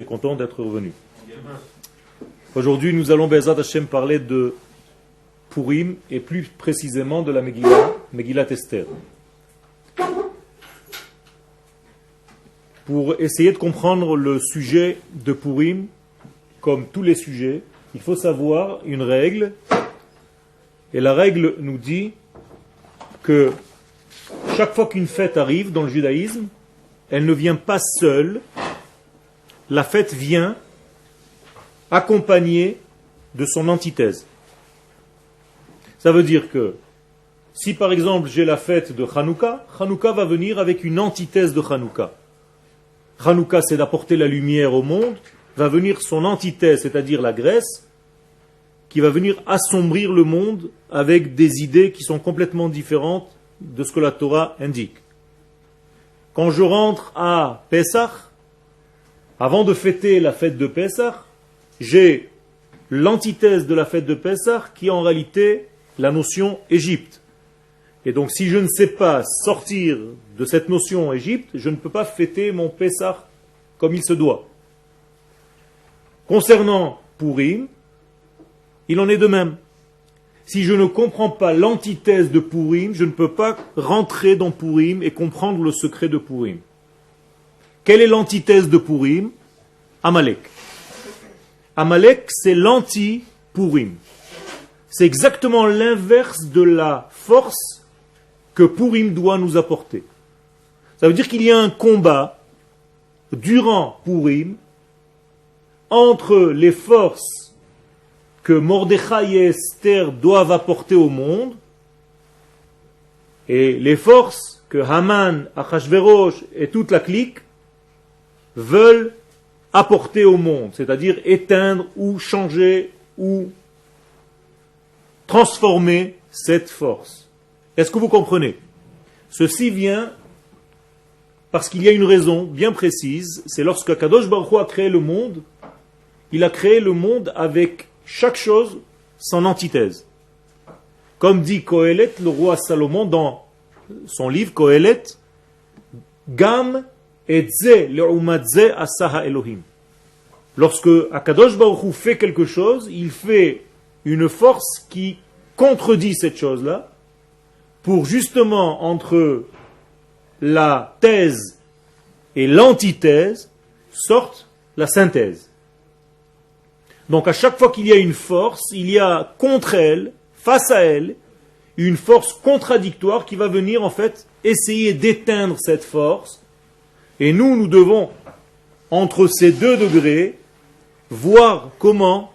content d'être revenu. Aujourd'hui, nous allons, Be'ezrat Hashem, parler de Purim et plus précisément de la Megillat Esther. Pour essayer de comprendre le sujet de Purim, comme tous les sujets, il faut savoir une règle. Et la règle nous dit que chaque fois qu'une fête arrive dans le judaïsme, elle ne vient pas seule. La fête vient accompagnée de son antithèse. Ça veut dire que si par exemple j'ai la fête de Hanouka, Hanouka va venir avec une antithèse de Hanouka. Hanouka, c'est d'apporter la lumière au monde, va venir son antithèse, c'est-à-dire la Grèce, qui va venir assombrir le monde avec des idées qui sont complètement différentes de ce que la Torah indique. Quand je rentre à Pessah, avant de fêter la fête de Pessah, j'ai l'antithèse de la fête de Pessah qui est en réalité la notion Égypte. Et donc si je ne sais pas sortir de cette notion Égypte, je ne peux pas fêter mon Pessah comme il se doit. Concernant Purim, il en est de même. Si je ne comprends pas l'antithèse de Purim, je ne peux pas rentrer dans Purim et comprendre le secret de Purim. Quelle est l'antithèse de Purim? Amalek. Amalek, c'est l'anti-Purim. C'est exactement l'inverse de la force que Purim doit nous apporter. Ça veut dire qu'il y a un combat durant Purim entre les forces que Mordechai et Esther doivent apporter au monde et les forces que Haman, Achashverosh et toute la clique veulent apporter au monde, c'est-à-dire éteindre ou changer ou transformer cette force. Est-ce que vous comprenez? Ceci vient parce qu'il y a une raison bien précise, c'est lorsque Kadosh Baruch Hu a créé le monde, il a créé le monde avec chaque chose son antithèse. Comme dit Kohelet, le roi Salomon, dans son livre Kohelet, Gam et Ze le'umat ze asa Elohim. Lorsque Akadosh Baruch Hu fait quelque chose, il fait une force qui contredit cette chose-là, pour justement entre la thèse et l'antithèse sorte la synthèse. Donc à chaque fois qu'il y a une force, il y a contre elle, face à elle, une force contradictoire qui va venir en fait essayer d'éteindre cette force. Et nous devons, entre ces deux degrés, voir comment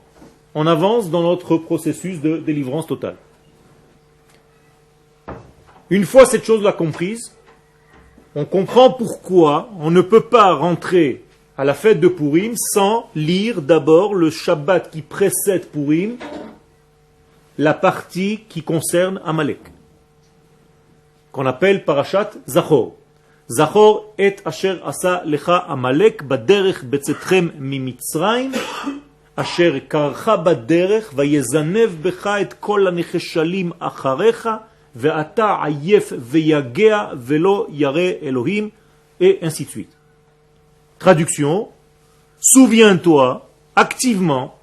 on avance dans notre processus de délivrance totale. Une fois cette chose-là comprise, on comprend pourquoi on ne peut pas rentrer à la fête de Purim sans lire d'abord le Shabbat qui précède Purim, la partie qui concerne Amalek, qu'on appelle Parashat Zachor. Zachor et asher asa lecha Amalek baderech betzetchem mimitzrayim asher karcha baderech vayezanev becha et kol hanecheshalim acharecha ve'ata ayef ve'yagea ve'lo yare Elohim, et ainsi de suite. Traduction, souviens-toi activement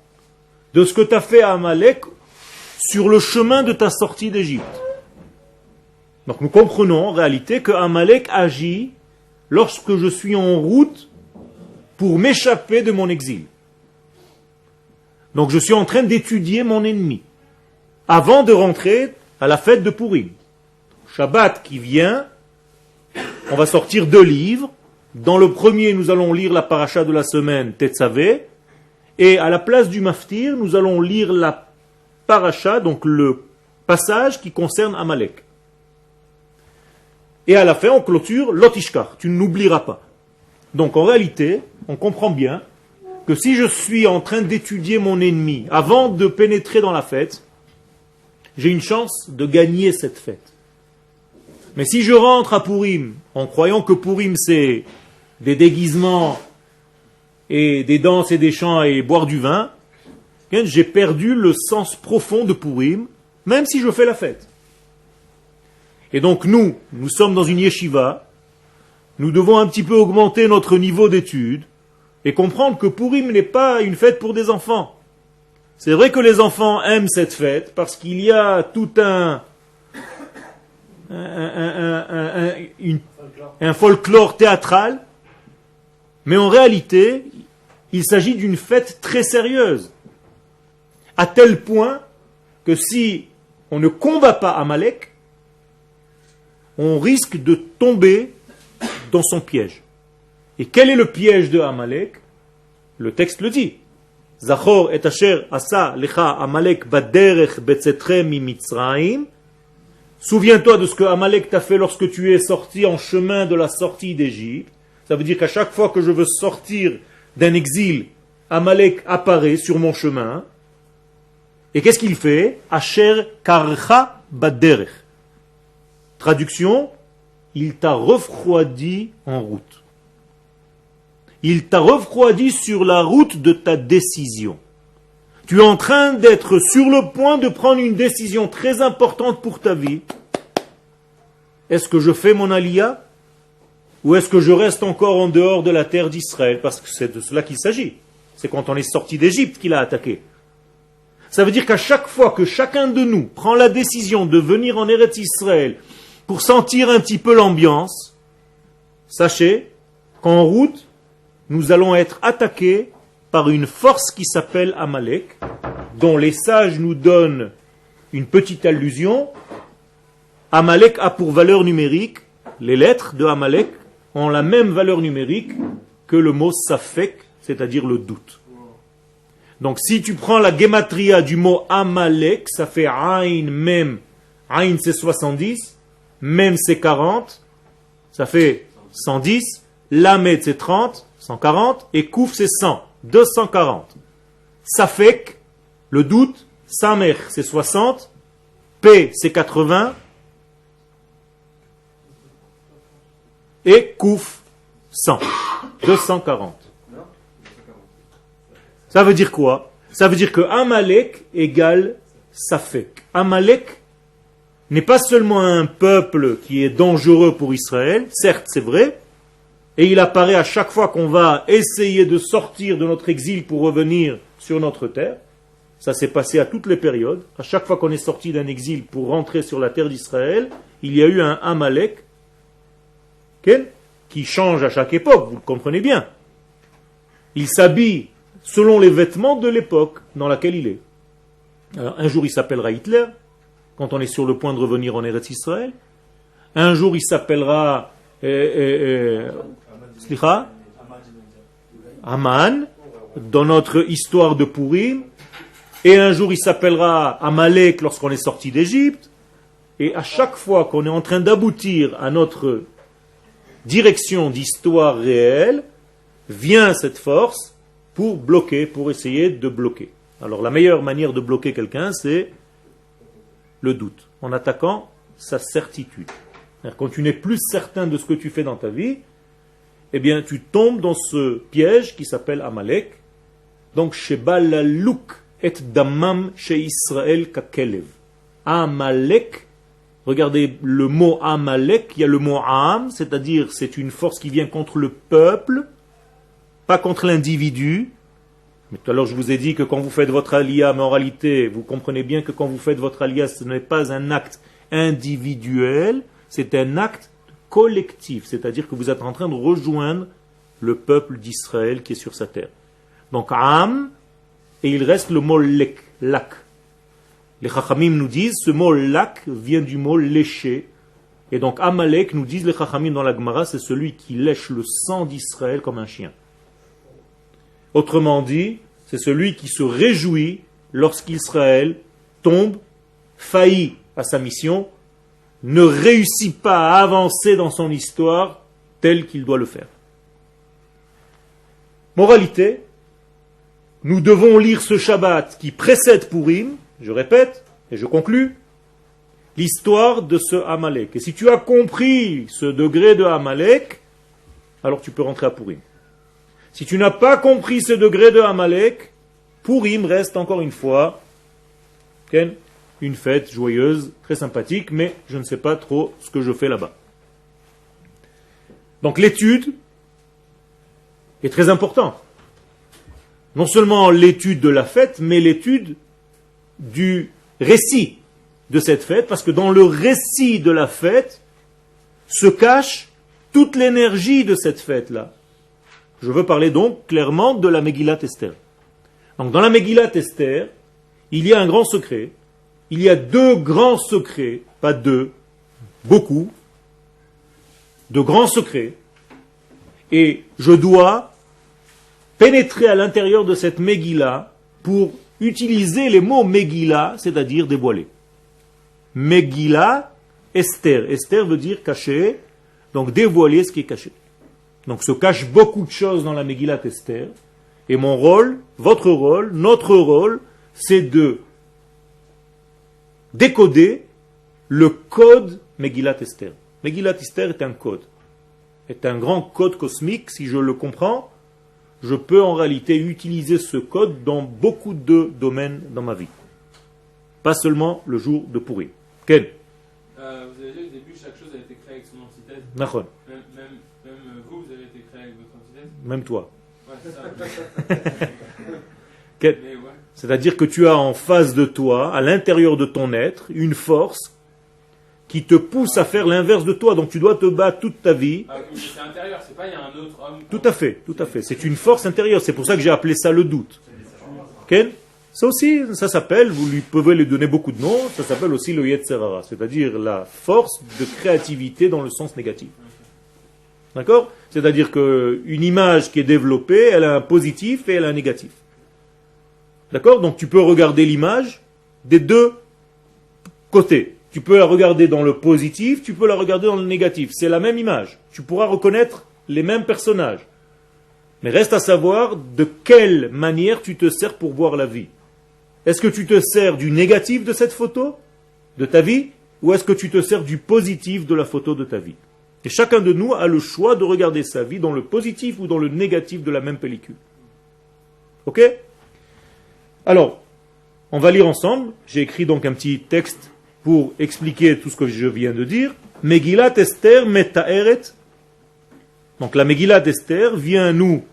de ce que tu as fait à Amalek sur le chemin de ta sortie d'Égypte. Donc nous comprenons en réalité que Amalek agit lorsque je suis en route pour m'échapper de mon exil. Donc je suis en train d'étudier mon ennemi avant de rentrer à la fête de Purim. Shabbat qui vient, on va sortir 2 livres. Dans le premier, nous allons lire la paracha de la semaine, Tetzavé, et à la place du maftir, nous allons lire la paracha, donc le passage qui concerne Amalek. Et à la fin, on clôture Lotishkar, tu n'oublieras pas. Donc en réalité, on comprend bien que si je suis en train d'étudier mon ennemi avant de pénétrer dans la fête, j'ai une chance de gagner cette fête. Mais si je rentre à Purim en croyant que Purim c'est des déguisements et des danses et des chants et boire du vin, j'ai perdu le sens profond de Purim, même si je fais la fête. Et donc nous sommes dans une yeshiva, nous devons un petit peu augmenter notre niveau d'étude, et comprendre que Purim n'est pas une fête pour des enfants. C'est vrai que les enfants aiment cette fête parce qu'il y a tout un folklore théâtral, mais en réalité, il s'agit d'une fête très sérieuse, à tel point que si on ne combat pas Amalek, on risque de tomber dans son piège. Et quel est le piège de Amalek? Le texte le dit. Zachor et asher asa lecha Amalek baderech betzetre mi Mitzrayim. Souviens-toi de ce que Amalek t'a fait lorsque tu es sorti en chemin de la sortie d'Égypte. Ça veut dire qu'à chaque fois que je veux sortir d'un exil, Amalek apparaît sur mon chemin. Et qu'est-ce qu'il fait? Asher karcha baderech. Traduction, il t'a refroidi en route. Il t'a refroidi sur la route de ta décision. Tu es en train d'être sur le point de prendre une décision très importante pour ta vie. Est-ce que je fais mon aliyah ou est-ce que je reste encore en dehors de la terre d'Israël? Parce que c'est de cela qu'il s'agit. C'est quand on est sorti d'Égypte qu'il a attaqué. Ça veut dire qu'à chaque fois que chacun de nous prend la décision de venir en Eretz Israël pour sentir un petit peu l'ambiance, sachez qu'en route, nous allons être attaqués par une force qui s'appelle Amalek, dont les sages nous donnent une petite allusion. Amalek a pour valeur numérique, les lettres de Amalek ont la même valeur numérique que le mot Safek, c'est-à-dire le doute. Donc si tu prends la gematria du mot Amalek, ça fait Ain, Mem. Ain c'est 70, Mem c'est 40, ça fait 110, Lamed c'est 30, 140, et Kouf c'est 100, 240. Safek, le doute, Samer c'est 60, P c'est 80, et Kouf 100, 240. Ça veut dire quoi? Ça veut dire que Amalek égale Safek. Amalek n'est pas seulement un peuple qui est dangereux pour Israël, certes c'est vrai, et il apparaît à chaque fois qu'on va essayer de sortir de notre exil pour revenir sur notre terre. Ça s'est passé à toutes les périodes. À chaque fois qu'on est sorti d'un exil pour rentrer sur la terre d'Israël, il y a eu un Amalek qui change à chaque époque, vous le comprenez bien. Il s'habille selon les vêtements de l'époque dans laquelle il est. Alors, un jour il s'appellera Hitler, quand on est sur le point de revenir en Eretz Israël. Un jour il s'appellera Haman, dans notre histoire de Purim. Et un jour il s'appellera Amalek lorsqu'on est sorti d'Égypte. Et à chaque fois qu'on est en train d'aboutir à notre direction d'histoire réelle, vient cette force pour bloquer, pour essayer de bloquer. Alors la meilleure manière de bloquer quelqu'un, c'est le doute, en attaquant sa certitude. Quand tu n'es plus certain de ce que tu fais dans ta vie, eh bien tu tombes dans ce piège qui s'appelle Amalek. Donc, Sheba laluk et damam chez Israël kakelev. Amalek, regardez le mot Amalek, il y a le mot Am, c'est-à-dire c'est une force qui vient contre le peuple, pas contre l'individu. Mais tout à l'heure je vous ai dit que quand vous faites votre aliyah, mais en réalité vous comprenez bien que quand vous faites votre aliyah, ce n'est pas un acte individuel, c'est un acte collectif, c'est-à-dire que vous êtes en train de rejoindre le peuple d'Israël qui est sur sa terre. Donc Am, et il reste le mot lek, lak. Les Chachamim nous disent, ce mot lak vient du mot lécher. Et donc Amalek, nous disent les Chachamim dans la Gemara, c'est celui qui lèche le sang d'Israël comme un chien. Autrement dit, c'est celui qui se réjouit lorsqu'Israël tombe, faillit à sa mission, ne réussit pas à avancer dans son histoire tel qu'il doit le faire. Moralité, nous devons lire ce Shabbat qui précède Purim, je répète et je conclus, l'histoire de ce Amalek. Et si tu as compris ce degré de Amalek, alors tu peux rentrer à Purim. Si tu n'as pas compris ce degré de Amalek, Purim reste encore une fois une fête joyeuse, très sympathique, mais je ne sais pas trop ce que je fais là-bas. Donc l'étude est très importante. Non seulement l'étude de la fête, mais l'étude du récit de cette fête, parce que dans le récit de la fête se cache toute l'énergie de cette fête-là. Je veux parler donc clairement de la Megillat Esther. Donc dans la Megillat Esther, il y a un grand secret, il y a deux grands secrets, pas deux, beaucoup, de grands secrets, et je dois pénétrer à l'intérieur de cette Megillah pour utiliser les mots Megillah, c'est-à-dire dévoiler. Megillah, Esther. Esther veut dire cacher, donc dévoiler ce qui est caché. Donc se cache beaucoup de choses dans la Megillat Esther, et mon rôle, votre rôle, notre rôle, c'est de décoder le code Megillat Esther. Megillat Esther est un code, est un grand code cosmique. Si je le comprends, je peux en réalité utiliser ce code dans beaucoup de domaines dans ma vie. Pas seulement le jour de Purim. Ken? Vous avez dit au début, chaque chose a été créée avec son antithèse. Nachon. Même vous, vous avez été créé avec votre antithèse. Même toi. Ouais, c'est ça. Ken? Mais ouais. C'est-à-dire que tu as en face de toi, à l'intérieur de ton être, une force qui te pousse à faire l'inverse de toi. Donc tu dois te battre toute ta vie. Ah, mais c'est intérieur, c'est pas il y a un autre homme. Tout à fait, tout à fait. C'est une force intérieure. C'est pour ça que j'ai appelé ça le doute. Ken? Ça aussi, ça s'appelle, vous lui pouvez lui donner beaucoup de noms, ça s'appelle aussi le Yetzer Hara, c'est-à-dire la force de créativité dans le sens négatif. D'accord? C'est-à-dire qu'une image qui est développée, elle a un positif et elle a un négatif. D'accord? Donc tu peux regarder l'image des deux côtés. Tu peux la regarder dans le positif, tu peux la regarder dans le négatif. C'est la même image. Tu pourras reconnaître les mêmes personnages. Mais reste à savoir de quelle manière tu te sers pour voir la vie. Est-ce que tu te sers du négatif de cette photo, de ta vie, ou est-ce que tu te sers du positif de la photo de ta vie? Et chacun de nous a le choix de regarder sa vie dans le positif ou dans le négatif de la même pellicule. Ok? Alors, on va lire ensemble. J'ai écrit donc un petit texte pour expliquer tout ce que je viens de dire. Megillat Esther Metaeret. Donc la Megillat Esther vient nous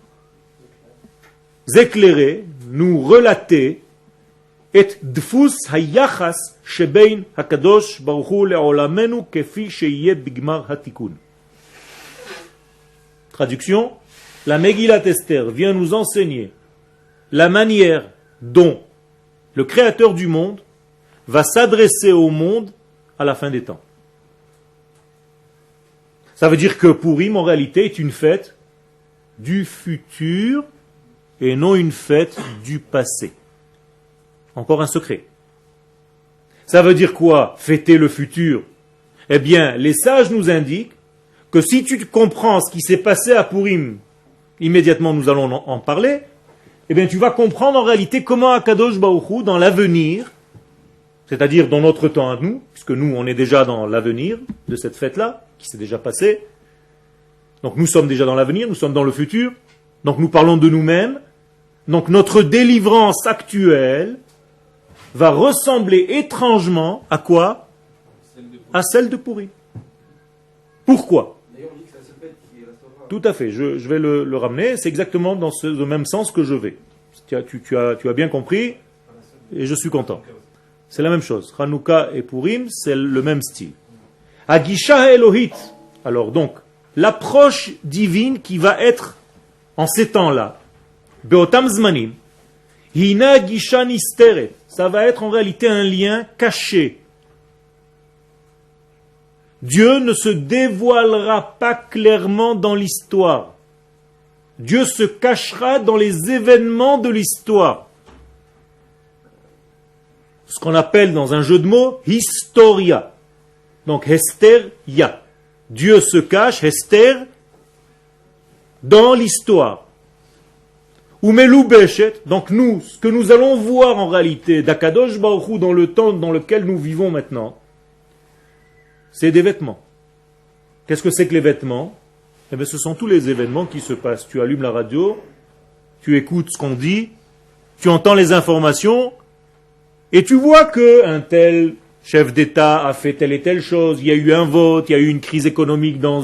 éclairer, nous relater et dfus hayachas shebein hakadosh baruch hu le'olamenu kefi sheyeh bigmar hatikun. Traduction: la Megillat Esther vient nous enseigner la manière dont le Créateur du monde va s'adresser au monde à la fin des temps. Ça veut dire que Purim, en réalité, est une fête du futur et non une fête du passé. Encore un secret. Ça veut dire quoi, fêter le futur? Eh bien, les sages nous indiquent que si tu comprends ce qui s'est passé à Purim, immédiatement nous allons en parler, eh bien tu vas comprendre en réalité comment Akadosh Baruch Hu, dans l'avenir, c'est-à-dire dans notre temps à nous, puisque nous on est déjà dans l'avenir de cette fête-là, qui s'est déjà passée, donc nous sommes déjà dans l'avenir, nous sommes dans le futur, donc nous parlons de nous-mêmes, donc notre délivrance actuelle va ressembler étrangement à quoi? À celle de Purim. Pourquoi? Tout à fait, je vais le ramener, c'est exactement dans le même sens que je vais. Tu as bien compris, et je suis content. C'est la même chose. Hanouka et Purim, c'est le même style. Agisha Elohit. Alors donc, l'approche divine qui va être en ces temps-là, Beotam Zmanim, Hina Gisha Nisteret. Ça va être en réalité un lien caché. Dieu ne se dévoilera pas clairement dans l'histoire. Dieu se cachera dans les événements de l'histoire. Ce qu'on appelle dans un jeu de mots, historia. Donc, Hester, ya. Dieu se cache, Hester, dans l'histoire. Ou Meloubeshet, donc nous, ce que nous allons voir en réalité d'Akadosh Baruch Hu dans le temps dans lequel nous vivons maintenant, c'est des vêtements. Qu'est-ce que c'est que les vêtements? Eh bien, ce sont tous les événements qui se passent. Tu allumes la radio, tu écoutes ce qu'on dit, tu entends les informations, et tu vois que un tel chef d'État a fait telle et telle chose, il y a eu un vote, il y a eu une crise économique dans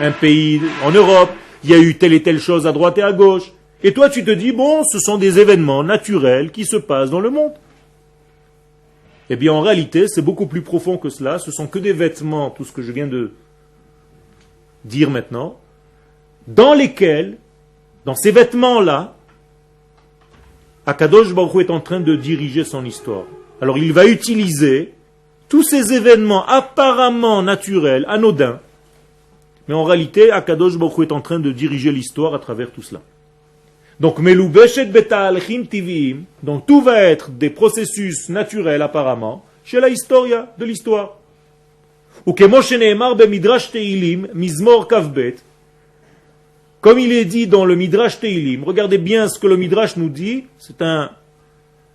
un pays en Europe, il y a eu telle et telle chose à droite et à gauche. Et toi, tu te dis, bon, ce sont des événements naturels qui se passent dans le monde. Eh bien, en réalité, c'est beaucoup plus profond que cela. Ce sont que des vêtements, tout ce que je viens de dire maintenant, dans lesquels, dans ces vêtements-là, Akadosh Baruch Hu est en train de diriger son histoire. Alors, il va utiliser tous ces événements apparemment naturels, anodins, mais en réalité, Akadosh Baruch Hu est en train de diriger l'histoire à travers tout cela. Donc, Melubeshet beta'alchim tivim, donc tout va être des processus naturels apparemment, chez la historia de l'histoire. Ou kemo shene'emar bemidrash Teilim, mizmor kavbet, comme il est dit dans le Midrash Teilim, regardez bien ce que le Midrash nous dit, c'est un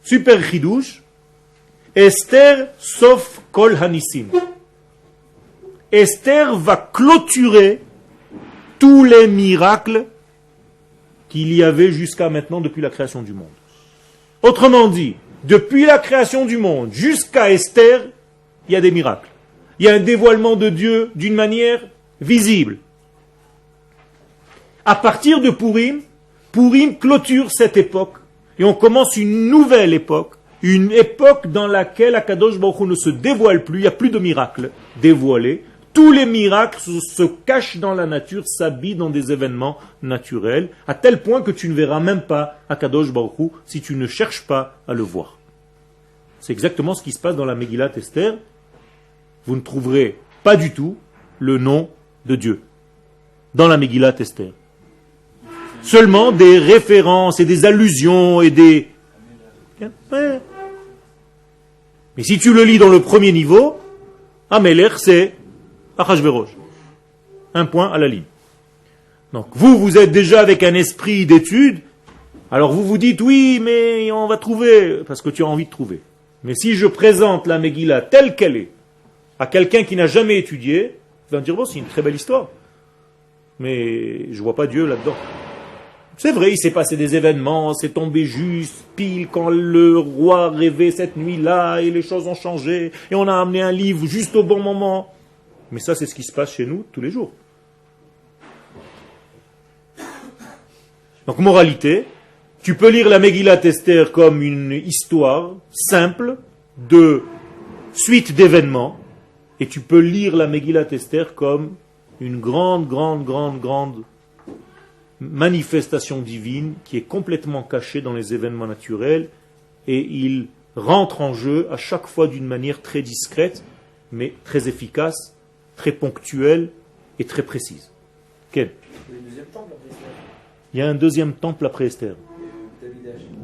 super chidouche, Esther sauf kol hanissim. Esther va clôturer tous les miracles qu'il y avait jusqu'à maintenant depuis la création du monde. Autrement dit, depuis la création du monde jusqu'à Esther, il y a des miracles. Il y a un dévoilement de Dieu d'une manière visible. À partir de Purim, Purim clôture cette époque et on commence une nouvelle époque, une époque dans laquelle Akadosh Baruch Hu ne se dévoile plus, il n'y a plus de miracles dévoilés. Tous les miracles se cachent dans la nature, s'habillent dans des événements naturels, à tel point que tu ne verras même pas Akadosh Baruch Hu si tu ne cherches pas à le voir. C'est exactement ce qui se passe dans la Megillat Esther. Vous ne trouverez pas du tout le nom de Dieu dans la Megillat Esther. Seulement des références et des allusions et des... Mais si tu le lis dans le premier niveau, Amelech c'est Achashverosh. Un point à la ligne. Donc vous êtes déjà avec un esprit d'étude, alors vous vous dites oui, mais on va trouver, parce que tu as envie de trouver. Mais si je présente la Megillah telle qu'elle est, à quelqu'un qui n'a jamais étudié, il va me dire bon, c'est une très belle histoire, mais je vois pas Dieu là-dedans. C'est vrai, il s'est passé des événements, c'est tombé juste, pile quand le roi rêvait cette nuit-là, et les choses ont changé, et on a amené un livre juste au bon moment. Mais ça, c'est ce qui se passe chez nous tous les jours. Donc, moralité, tu peux lire la Megillat Esther comme une histoire simple de suite d'événements, et tu peux lire la Megillat Esther comme une grande manifestation divine qui est complètement cachée dans les événements naturels, et il rentre en jeu à chaque fois d'une manière très discrète, mais très efficace, très ponctuelle et très précise. Quel ? Il y a un deuxième temple après Esther.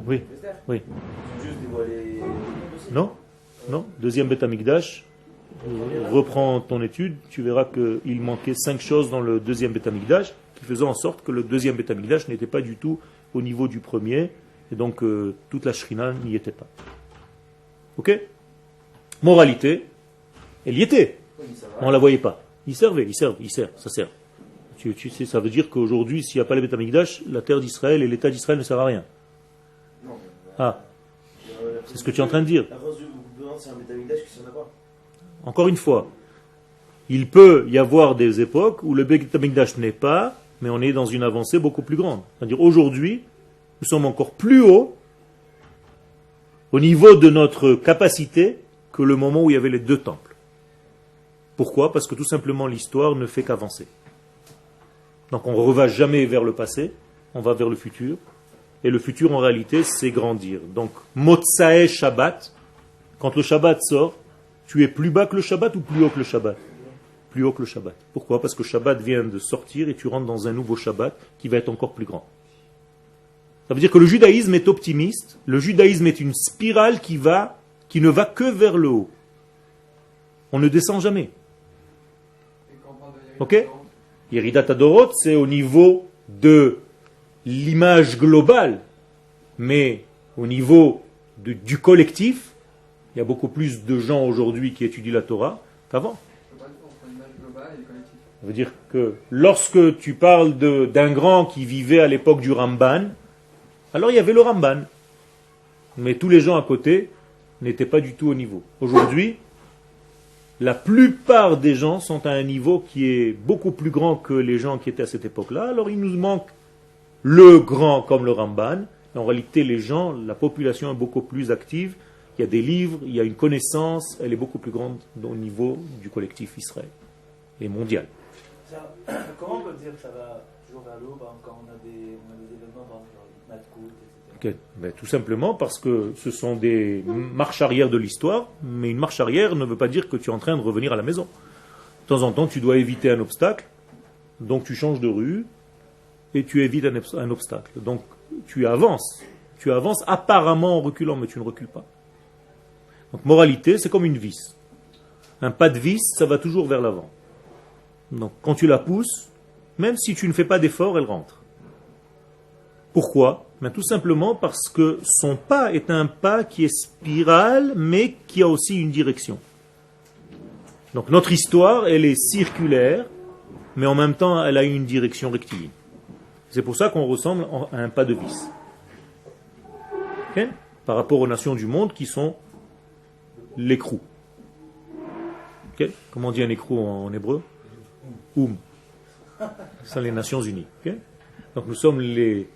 Oui. Oui. Non, deuxième Beth Amikdash. Reprends ton étude, tu verras qu'il manquait 5 choses dans le deuxième Beth Amikdash qui faisaient en sorte que le deuxième Beth Amikdash n'était pas du tout au niveau du premier, et donc toute la Shrina n'y était pas. Ok ? Moralité, elle y était. On ne la voyait pas. Il sert, ça sert. Tu sais, ça veut dire qu'aujourd'hui, s'il n'y a pas le Beth Amikdash, la terre d'Israël et l'État d'Israël ne sert à rien. Ah, c'est ce que tu es en train de dire. Encore une fois, il peut y avoir des époques où le Beth Amikdash n'est pas, mais on est dans une avancée beaucoup plus grande. C'est-à-dire aujourd'hui, nous sommes encore plus haut au niveau de notre capacité que le moment où il y avait les 2 temples. Pourquoi ? Parce que tout simplement l'histoire ne fait qu'avancer. Donc on ne reva jamais vers le passé, on va vers le futur. Et le futur en réalité c'est grandir. Donc Motsae Shabbat, quand le Shabbat sort, tu es plus bas que le Shabbat ou plus haut que le Shabbat ? Plus haut que le Shabbat. Pourquoi ? Parce que le Shabbat vient de sortir et tu rentres dans un nouveau Shabbat qui va être encore plus grand. Ça veut dire que le judaïsme est optimiste, le judaïsme est une spirale qui ne va que vers le haut. On ne descend jamais. Ok ? Yeridat Adorot, c'est au niveau de l'image globale, mais au niveau du collectif, il y a beaucoup plus de gens aujourd'hui qui étudient la Torah qu'avant. Ça veut dire que lorsque tu parles d'un grand qui vivait à l'époque du Ramban, alors il y avait le Ramban. Mais tous les gens à côté n'étaient pas du tout au niveau. Aujourd'hui, la plupart des gens sont à un niveau qui est beaucoup plus grand que les gens qui étaient à cette époque-là. Alors il nous manque le grand comme le Ramban. En réalité, les gens, la population est beaucoup plus active. Il y a des livres, il y a une connaissance, elle est beaucoup plus grande au niveau du collectif Israël et mondial. Comment on peut dire que ça va toujours vers le haut quand on a des événements dans Natkout, etc. Okay. Ben, tout simplement parce que ce sont des marches arrière de l'histoire, mais une marche arrière ne veut pas dire que tu es en train de revenir à la maison. De temps en temps, tu dois éviter un obstacle, donc tu changes de rue et tu évites un obstacle. Donc tu avances apparemment en reculant, mais tu ne recules pas. Donc moralité, c'est comme une vis. Un pas de vis, ça va toujours vers l'avant. Donc quand tu la pousses, même si tu ne fais pas d'effort, elle rentre. Pourquoi? Ben, tout simplement parce que son pas est un pas qui est spirale, mais qui a aussi une direction. Donc notre histoire, elle est circulaire, mais en même temps, elle a une direction rectiligne. C'est pour ça qu'on ressemble à un pas de vis. Okay? Par rapport aux nations du monde qui sont l'écrou. Okay? Comment on dit un écrou en hébreu? Ce sont les Nations Unies. Okay? Donc nous sommes les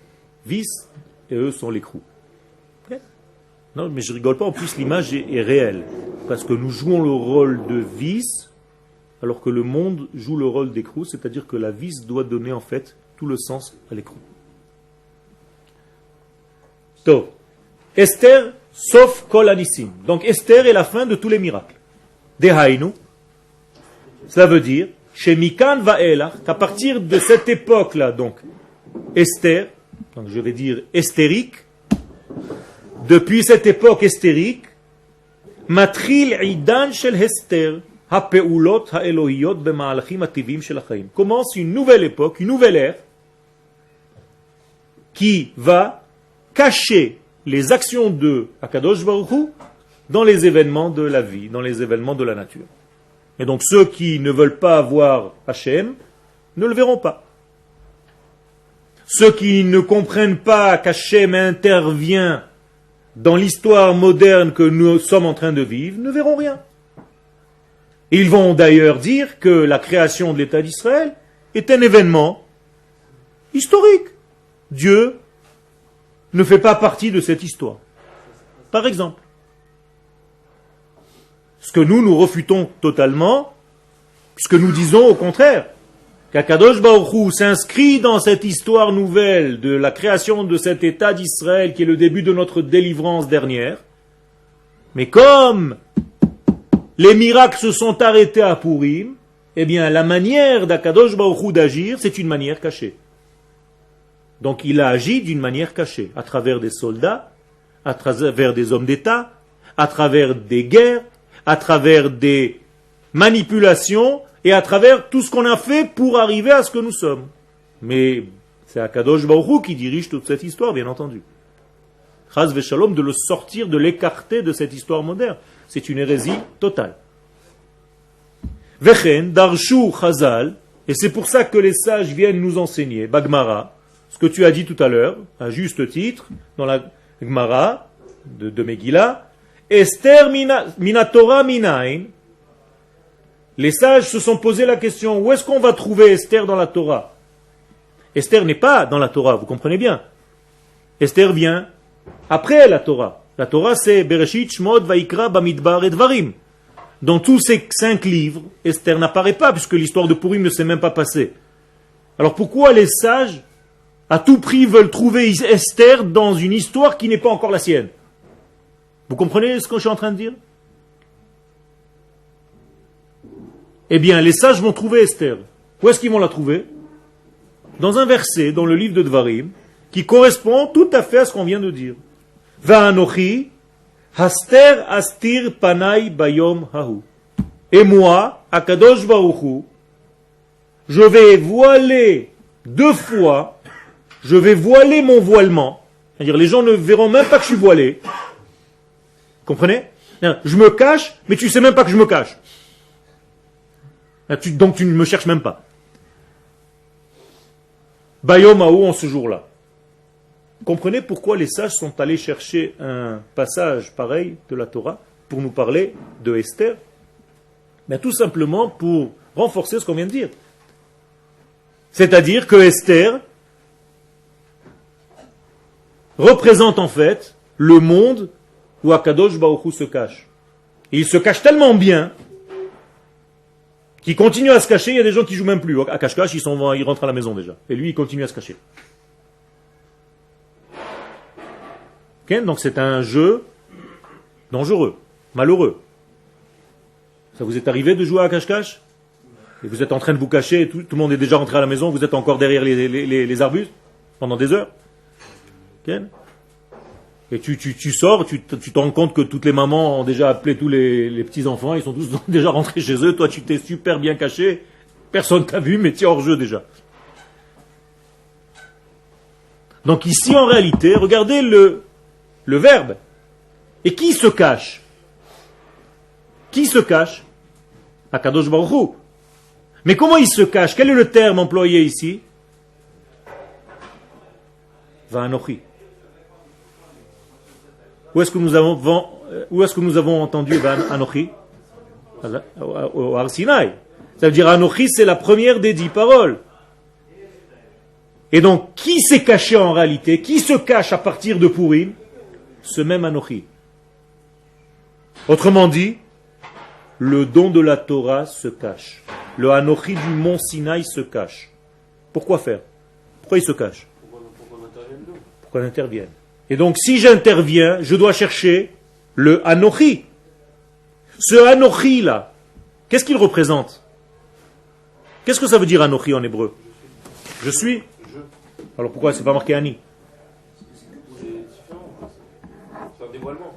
vis et eux sont l'écrou. Okay? Non, mais je rigole pas, en plus l'image est réelle. Parce que nous jouons le rôle de vis, alors que le monde joue le rôle d'écrou, c'est-à-dire que la vis doit donner en fait tout le sens à l'écrou. Donc, Esther, sauf Kol Anissim. Donc Esther est la fin de tous les miracles. Dehainu, cela veut dire, chez Mikan Vaelach, qu'à partir de cette époque-là, donc, Esther, donc je vais dire estérique, depuis cette époque estérique, Matril Idan Shel Hester, HaPeulot HaElohiyot B'Ma'alachim Ativim Shel HaChaim. Commence une nouvelle époque, une nouvelle ère, qui va cacher les actions de Akadosh Baruch Hu dans les événements de la vie, dans les événements de la nature. Et donc ceux qui ne veulent pas voir Hachem ne le verront pas. Ceux qui ne comprennent pas qu'Hachem intervient dans l'histoire moderne que nous sommes en train de vivre ne verront rien. Ils vont d'ailleurs dire que la création de l'État d'Israël est un événement historique. Dieu ne fait pas partie de cette histoire. Par exemple. Ce que nous refutons totalement, puisque nous disons au contraire qu'Akadosh Baruch Hu s'inscrit dans cette histoire nouvelle de la création de cet État d'Israël qui est le début de notre délivrance dernière. Mais comme les miracles se sont arrêtés à Purim, eh bien la manière d'Akadosh Baruch Hu d'agir, c'est une manière cachée. Donc il a agi d'une manière cachée, à travers des soldats, à travers des hommes d'État, à travers des guerres, à travers des manipulations et à travers tout ce qu'on a fait pour arriver à ce que nous sommes. Mais c'est Akadosh Baruch Hu qui dirige toute cette histoire, bien entendu. Chas v'shalom, de le sortir, de l'écarter de cette histoire moderne. C'est une hérésie totale. Vechen, darshu chazal, et c'est pour ça que les sages viennent nous enseigner, Bagmara, ce que tu as dit tout à l'heure, à juste titre, dans la Gemara de Megillah, Esther minatora minain. Les sages se sont posé la question, où est-ce qu'on va trouver Esther dans la Torah? Esther n'est pas dans la Torah, vous comprenez bien. Esther vient après la Torah. La Torah c'est Bereshit, Shmot, Vaikra, Bamidbar et Dvarim. Dans tous ces 5 livres, Esther n'apparaît pas puisque l'histoire de Purim ne s'est même pas passée. Alors pourquoi les sages, à tout prix, veulent trouver Esther dans une histoire qui n'est pas encore la sienne? Vous comprenez ce que je suis en train de dire? Eh bien, les sages vont trouver Esther. Où est-ce qu'ils vont la trouver? Dans un verset, dans le livre de Dvarim, qui correspond tout à fait à ce qu'on vient de dire. Va'anochi, haster astir panai bayom hahu. Et moi, Akadosh Baruch Hu, je vais voiler 2 fois, je vais voiler mon voilement. C'est-à-dire, les gens ne verront même pas que je suis voilé. Comprenez? Je me cache, mais tu sais même pas que je me cache. Donc tu ne me cherches même pas. Bayom Haou en ce jour-là. Comprenez pourquoi les sages sont allés chercher un passage pareil de la Torah pour nous parler de Esther? Ben, tout simplement pour renforcer ce qu'on vient de dire. C'est-à-dire que Esther représente en fait le monde où Akadosh Baruch Hu se cache. Et il se cache tellement bien qu'il continue à se cacher. Il y a des gens qui jouent même plus à cache-cache, ils rentrent à la maison déjà. Et lui, il continue à se cacher. Okay? Donc c'est un jeu dangereux, malheureux. Ça vous est arrivé de jouer à cache-cache? Et vous êtes en train de vous cacher, tout le monde est déjà rentré à la maison, vous êtes encore derrière les arbustes pendant des heures. Okay? Et tu sors, tu te rends compte que toutes les mamans ont déjà appelé tous les petits-enfants, ils sont tous déjà rentrés chez eux, toi tu t'es super bien caché, personne t'a vu, mais tu es hors jeu déjà. Donc ici en réalité, regardez le verbe. Et qui se cache? Qui se cache? Akadosh Baruch Hu. Mais comment il se cache? Quel est le terme employé ici? Va'anochi. Où est-ce que nous avons entendu Va'anochi? Au Har Sinaï. Ça veut dire Anochi, c'est la première des 10 paroles. Et donc, qui s'est caché en réalité? Qui se cache à partir de Purim? Ce même Anochi. Autrement dit, le don de la Torah se cache. Le Anochi du mont Sinaï se cache. Pourquoi faire? Pourquoi il se cache? Pourquoi on intervienne? Et donc, si j'interviens, je dois chercher le Anochi. Ce Anochi là, qu'est-ce qu'il représente? Qu'est-ce que ça veut dire Anochi en hébreu? Je suis. Alors pourquoi c'est pas marqué Ani? C'est un dévoilement.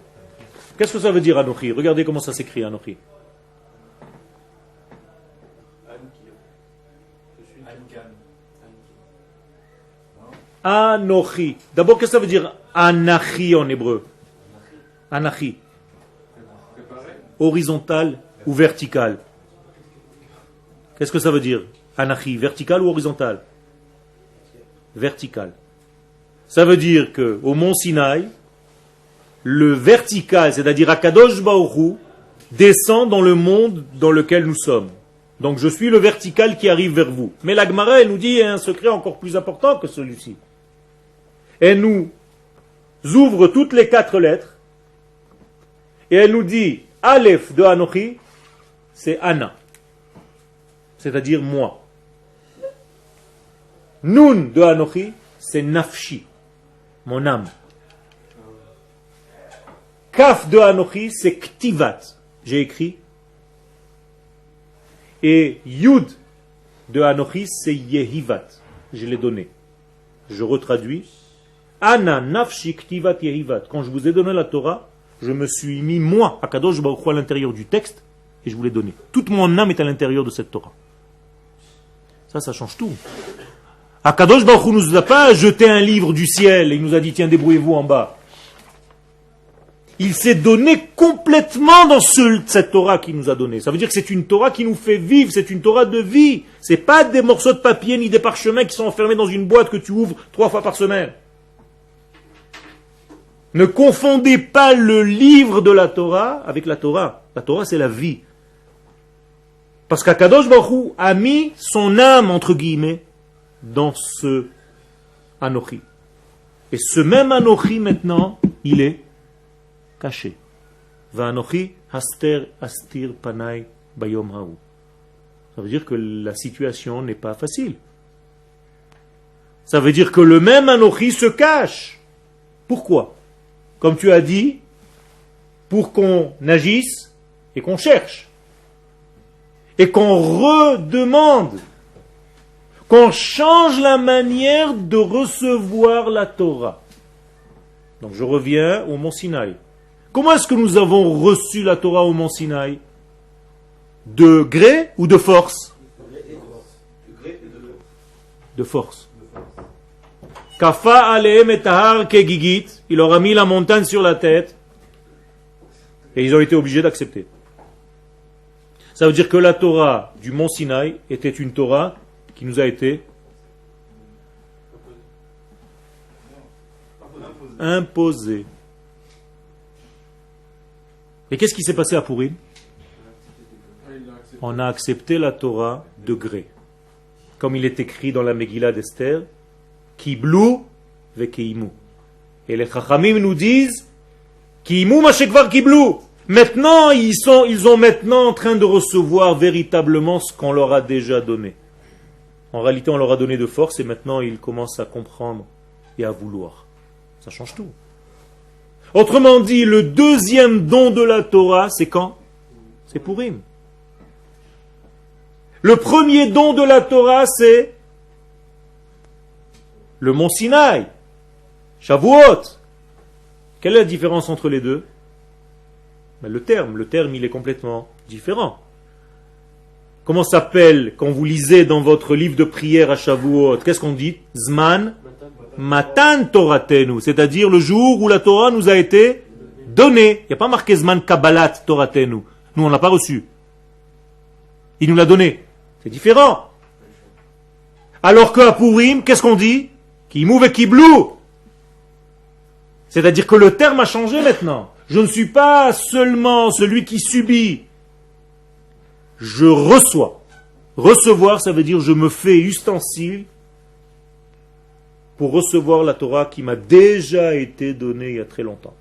Qu'est-ce que ça veut dire Anochi? Regardez comment ça s'écrit Anochi. Anochi. D'abord, qu'est-ce que ça veut dire Anachi en hébreu? Anachi. Horizontal ou vertical? Qu'est-ce que ça veut dire Anachi? Vertical ou horizontal? Vertical. Ça veut dire que au mont Sinaï, le vertical, c'est-à-dire Akadosh Baruch Hu, descend dans le monde dans lequel nous sommes. Donc je suis le vertical qui arrive vers vous. Mais la Gemara, elle nous dit un secret encore plus important que celui-ci. Elle nous ouvre toutes les 4 lettres et elle nous dit Aleph de Anochi, c'est Ana, c'est-à-dire moi. Nun de Anochi, c'est Nafshi, mon âme. Kaf de Anochi, c'est Ktivat, j'ai écrit. Et Yud de Anochi, c'est Yehivat, je l'ai donné. Je retraduis. Ana nafshi ktivat yehivat. Quand je vous ai donné la Torah, je me suis mis, moi, Akadosh Baruch Hu, à l'intérieur du texte, et je vous l'ai donné. Toute mon âme est à l'intérieur de cette Torah. Ça change tout. Akadosh Baruch Hu ne nous a pas jeté un livre du ciel et il nous a dit, tiens, débrouillez-vous en bas. Il s'est donné complètement dans cette Torah qu'il nous a donnée. Ça veut dire que c'est une Torah qui nous fait vivre, c'est une Torah de vie. C'est pas des morceaux de papier ni des parchemins qui sont enfermés dans une boîte que tu ouvres 3 fois par semaine. Ne confondez pas le livre de la Torah avec la Torah. La Torah, c'est la vie. Parce qu'Akadosh Baruch Hu a mis son âme, entre guillemets, dans ce Anochi. Et ce même Anochi, maintenant, il est caché. Va'anochi haster astir panai bayom ha'u. Ça veut dire que la situation n'est pas facile. Ça veut dire que le même Anochi se cache. Pourquoi? Comme tu as dit, pour qu'on agisse et qu'on cherche. Et qu'on redemande. Qu'on change la manière de recevoir la Torah. Donc je reviens au mont Sinaï. Comment est-ce que nous avons reçu la Torah au mont Sinaï? De gré ou de force? De force. Kafa alehem et tahar kegigit. Il leur a mis la montagne sur la tête. Et ils ont été obligés d'accepter. Ça veut dire que la Torah du mont Sinaï était une Torah qui nous a été imposée. Et qu'est-ce qui s'est passé à Purim? On a accepté la Torah de gré. Comme il est écrit dans la Megillah d'Esther, Kiblu vekeimu. Et les Chachamim nous disent Kimu mashekvar kiblu. Maintenant, ils ont maintenant en train de recevoir véritablement ce qu'on leur a déjà donné. En réalité, on leur a donné de force et maintenant ils commencent à comprendre et à vouloir. Ça change tout. Autrement dit, le deuxième don de la Torah, c'est quand? C'est Purim. Le premier don de la Torah, c'est le mont Sinaï, Shavuot. Quelle est la différence entre les deux? Le terme, il est complètement différent. Comment s'appelle, quand vous lisez dans votre livre de prière à Shavuot, qu'est-ce qu'on dit? Zman Matan Toratenu, c'est-à-dire le jour où la Torah nous a été donnée. Il n'y a pas marqué Zman Kabbalat Toratenu. Nous, on ne l'a pas reçu. Il nous l'a donné. C'est différent. Alors qu'à Purim, qu'est-ce qu'on dit? Kimu vekiblu. C'est-à-dire que le terme a changé maintenant. Je ne suis pas seulement celui qui subit. Je reçois. Recevoir, ça veut dire je me fais ustensile pour recevoir la Torah qui m'a déjà été donnée il y a très longtemps.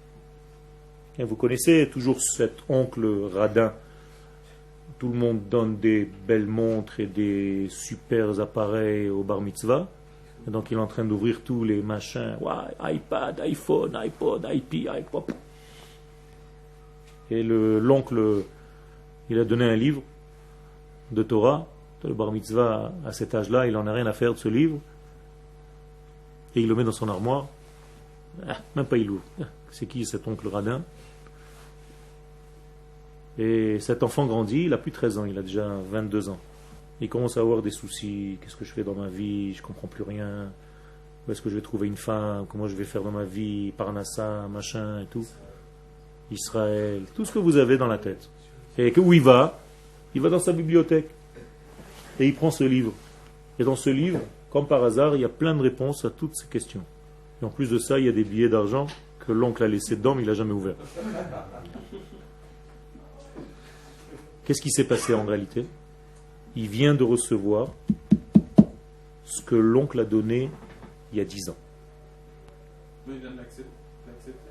Et vous connaissez toujours cet oncle radin. Tout le monde donne des belles montres et des super appareils au bar mitzvah. Et donc il est en train d'ouvrir tous les machins. Ouais, iPad, iPhone, iPod, IP, iPod. Et l'oncle, il a donné un livre de Torah. Le bar mitzvah, à cet âge-là, il n'en a rien à faire de ce livre. Et il le met dans son armoire. Même pas il ouvre. C'est qui cet oncle radin? Et cet enfant grandit, il a plus de 13 ans, il a déjà 22 ans. Il commence à avoir des soucis. Qu'est-ce que je fais dans ma vie? Je comprends plus rien. Où est-ce que je vais trouver une femme? Comment je vais faire dans ma vie? Parnassa, machin et tout. Israël, tout ce que vous avez dans la tête. Et où il va? Il va dans sa bibliothèque. Et il prend ce livre. Et dans ce livre, comme par hasard, il y a plein de réponses à toutes ces questions. Et en plus de ça, il y a des billets d'argent que l'oncle a laissés dedans, mais il n'a jamais ouvert. Qu'est-ce qui s'est passé en réalité? Il vient de recevoir ce que l'oncle a donné il y a 10 ans. Il vient de l'accepter.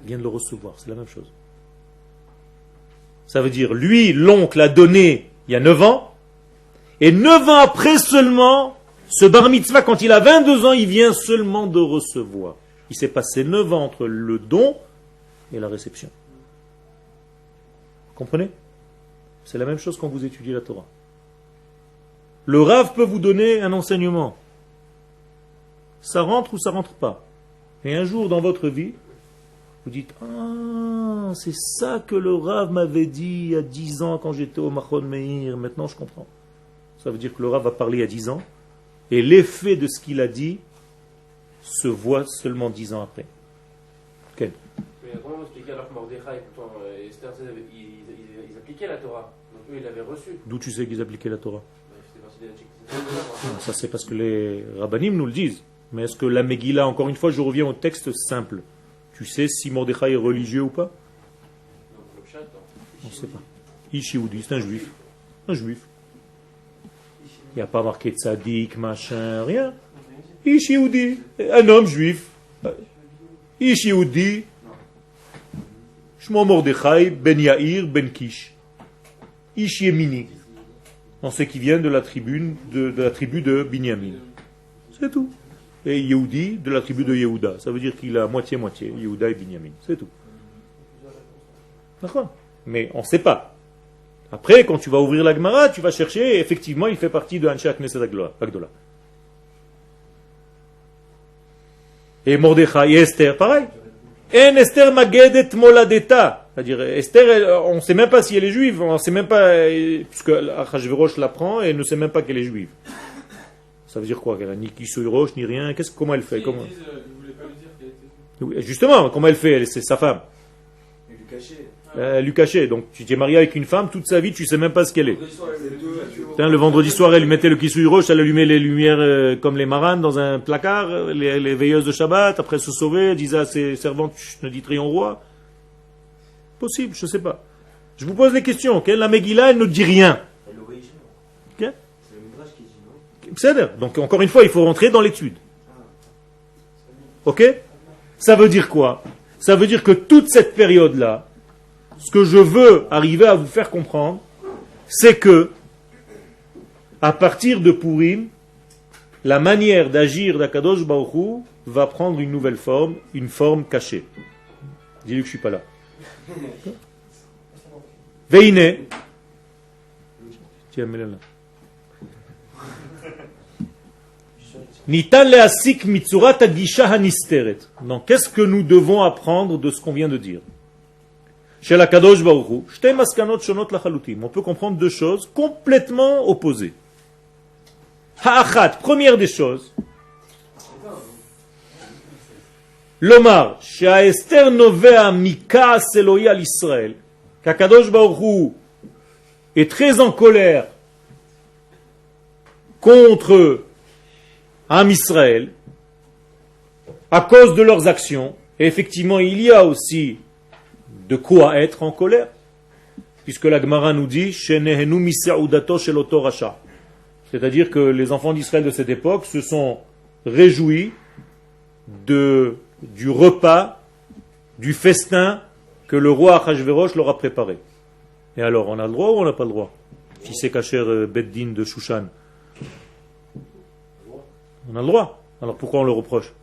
Il vient de le recevoir, c'est la même chose. Ça veut dire, lui, l'oncle a donné il y a 9 ans, et 9 ans après seulement, ce bar mitzvah, quand il a 22 ans, il vient seulement de recevoir. Il s'est passé 9 ans entre le don et la réception. Vous comprenez? C'est la même chose quand vous étudiez la Torah. Le Rav peut vous donner un enseignement. Ça rentre ou ça rentre pas. Et un jour dans votre vie, vous dites « Ah, c'est ça que le Rav m'avait dit il y a 10 ans quand j'étais au Machon Meir. Maintenant je comprends. » Ça veut dire que le Rav a parlé il y a 10 ans et l'effet de ce qu'il a dit se voit seulement 10 ans après. Quel? Mais comment vous expliquez alors que Mordechai, pourtant, Esther, ils appliquaient la Torah. Donc eux, ils l'avaient reçue. D'où tu sais qu'ils appliquaient la Torah? C'était partie des Ça c'est parce que les rabbanim nous le disent. Mais est-ce que la Megillah, encore une fois, je reviens au texte simple. Tu sais si Mordechai est religieux ou pas? On ne sait pas. Ishioudi, c'est un juif. Un juif. Il n'y a pas marqué tzaddik, machin, rien. Ishioudi, un homme juif. Ishioudi, Shmo Mordechai, Ben Yair, Ben Kish. Ishiemini. On sait qu'il vient de la tribu de Binyamin. C'est tout. Et Yehudi de la tribu de Yehuda. Ça veut dire qu'il a moitié-moitié, Yehuda et Binyamin. C'est tout. D'accord. Mais on ne sait pas. Après, quand tu vas ouvrir la Gemara, tu vas chercher, et effectivement, il fait partie de Anshe Knesset Agdola. Et Mordechai et Esther, pareil. En Esther Magedet Moladeta. C'est-à-dire, Esther, on ne sait même pas si elle est juive, on ne sait même pas, puisque Achashverosh l'apprend et elle ne sait même pas qu'elle est juive. Ça veut dire quoi? Qu'elle n'a ni Kisui Roche, ni rien. Comment elle fait? Comment... Ils voulaient pas lui dire qu'elle était juive. Justement, comment elle fait? C'est sa femme. Il lui cachait. Elle lui cachait. Donc tu t'es marié avec une femme, toute sa vie, tu ne sais même pas ce qu'elle est. Le vendredi soir, elle lui mettait le Kisui Roche, elle allumait les lumières comme les maranes dans un placard, les veilleuses de Shabbat, après se sauver, elle disait à ses servantes, ne dites rien au roi. Possible, je ne sais pas. Je vous pose des questions. La Megillah, elle ne dit rien. Elle l'obéit Ok? jamais. C'est le Midrash qui dit non. C'est-à-dire, donc encore une fois, il faut rentrer dans l'étude. Ok? Ça veut dire quoi? Ça veut dire que toute cette période-là, ce que je veux arriver à vous faire comprendre, c'est que, à partir de Purim, la manière d'agir d'Akadosh Baruch Hu va prendre une nouvelle forme, une forme cachée. Dis-lui que je ne suis pas là. Veine. Tiens, mets-la là. Nitan le'asik mitzurat hagisha hanisteret. Donc, qu'est-ce que nous devons apprendre de ce qu'on vient de dire? Chez la Kadosh Baruch Hu, shtei maskanot shonot lachalutim. On peut comprendre deux choses complètement opposées. Ha'achat, première des choses. Lomar, she'aester novea mikas Eloi al Israël. Qu'Akadosh Baruch Hu est très en colère contre Am Israël à cause de leurs actions. Et effectivement, il y a aussi de quoi être en colère, puisque la Gemara nous dit Shenehenu misa'udato shel oto rasha. C'est-à-dire que les enfants d'Israël de cette époque se sont réjouis du repas, du festin que le roi Achashverosh leur a préparé. Et alors, on a le droit ou on n'a pas le droit? Si c'est Kacher Beddin de Shushan, on a le droit. Alors pourquoi on le reproche?